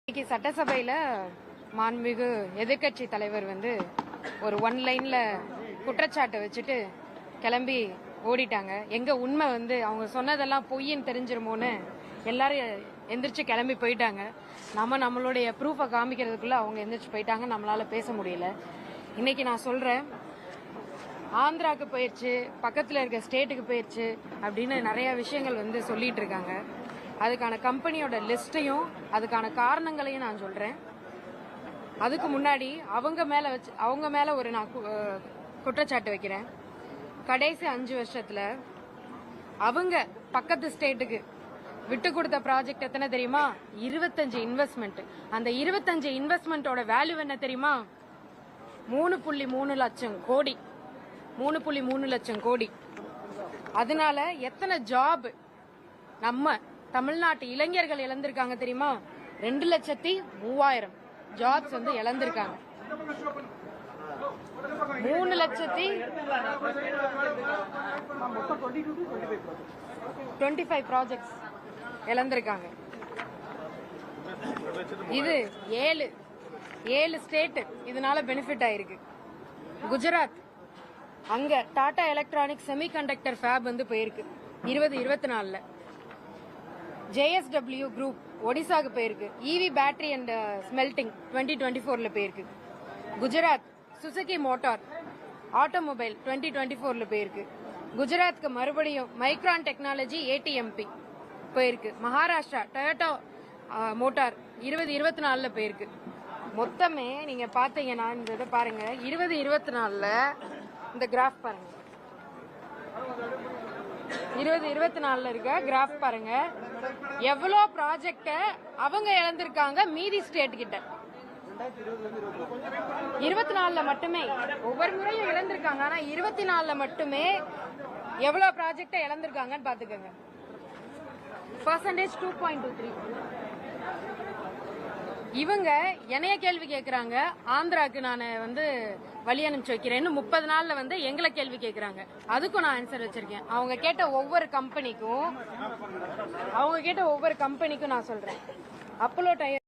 இன்னைக்கு சட்டசபையில மாண்புமிகு எதிர்க்கட்சி தலைவர் ஒரு ஒன் லைன்ல குற்றச்சாட்டை வச்சுட்டு கிளம்பி ஓடிட்டாங்க. எங்க உண்மை அவங்க சொன்னதெல்லாம் பொய்ன்னு தெரிஞ்சிருமோன்னு எல்லாரும் எந்திரிச்சு கிளம்பி போயிட்டாங்க. நம்மளுடைய ப்ரூஃபை காமிக்கிறதுக்குள்ள அவங்க எந்திரிச்சு போயிட்டாங்க. நம்மளால பேச முடியல. இன்னைக்கு நான் சொல்றேன், ஆந்திராவுக்கு போயிடுச்சு, பக்கத்தில் இருக்க ஸ்டேட்டுக்கு போயிடுச்சு அப்படின்னு நிறைய விஷயங்கள் சொல்லிட்டு இருக்காங்க. அதுக்கான கம்பெனியோட லிஸ்டையும் அதுக்கான காரணங்களையும் நான் சொல்றேன். அதுக்கு முன்னாடி அவங்க மேல ஒரு நான் குற்றச்சாட்டு வைக்கிறேன். கடைசி 5 வருஷத்துல அவங்க பக்கத்து ஸ்டேட்டுக்கு விட்டு கொடுத்த ப்ராஜெக்ட் எத்தனை தெரியுமா? 25 இன்வெஸ்ட்மெண்ட். அந்த 25 இன்வெஸ்ட்மெண்டோட வேல்யூ என்ன தெரியுமா? 3.3 லட்சம் கோடி. 3.3 லட்சம் கோடி. அதனால எத்தனை ஜாப் நம்ம தமிழ்நாட்டு இளைஞர்கள் இழந்திருக்காங்க தெரியுமா? 2,03,000 ஜாப்ஸ் இழந்திருக்காங்க. 3,25 ப்ராஜெக்ட்ஸ் இழந்திருக்காங்க. இது 7 ஸ்டேட் இதனால பெனிஃபிட் ஆயிருக்கு. குஜராத், அங்க டாடா எலக்ட்ரானிக் செமிகண்டக்டர் ஃபேப் போயிருக்கு 2024. JSW குரூப் ஒடிசாக்கு போயிருக்கு. EV பேட்டரி அண்ட் ஸ்மெல்டிங் 2024 போயிருக்கு. குஜராத் சுசுகி மோட்டார் ஆட்டோமொபைல் 2024 போயிருக்கு. குஜராத்துக்கு மறுபடியும் மைக்ரான் டெக்னாலஜி ATMP போயிருக்கு. மகாராஷ்டிரா டொயோட்டா மோட்டார் 2024 போயிருக்கு. மொத்தமே நீங்க பாத்தீங்கன்னா இந்த இதை பாருங்க, 2024 இந்த கிராஃப் பாருங்க, 2024 இருக்க கிராஃப் பாருங்க, எவ்வளோ ப்ராஜெக்ட அவங்க இழந்திருக்காங்க மீதி ஸ்டேட் கிட்ட. 24 மட்டுமே, ஒவ்வொரு முறையும் இழந்திருக்காங்க. ஆனா 24 மட்டுமே எவ்வளவு ப்ராஜெக்ட இழந்திருக்காங்கன்னு பாத்துக்கோங்க. பர்சன்டேஜ் 2.23. இவங்க என்னைய கேள்வி கேட்கறாங்க, ஆந்திராக்கு நான் வழி அனுப்பிச்சு வைக்கிறேன்னு 30 நாள்ல எங்களை கேள்வி கேட்கறாங்க. அதுக்கும் நான் ஆன்சர் வச்சிருக்கேன். அவங்க கேட்ட ஒவ்வொரு கம்பெனிக்கும் நான் சொல்றேன். Apollo tyre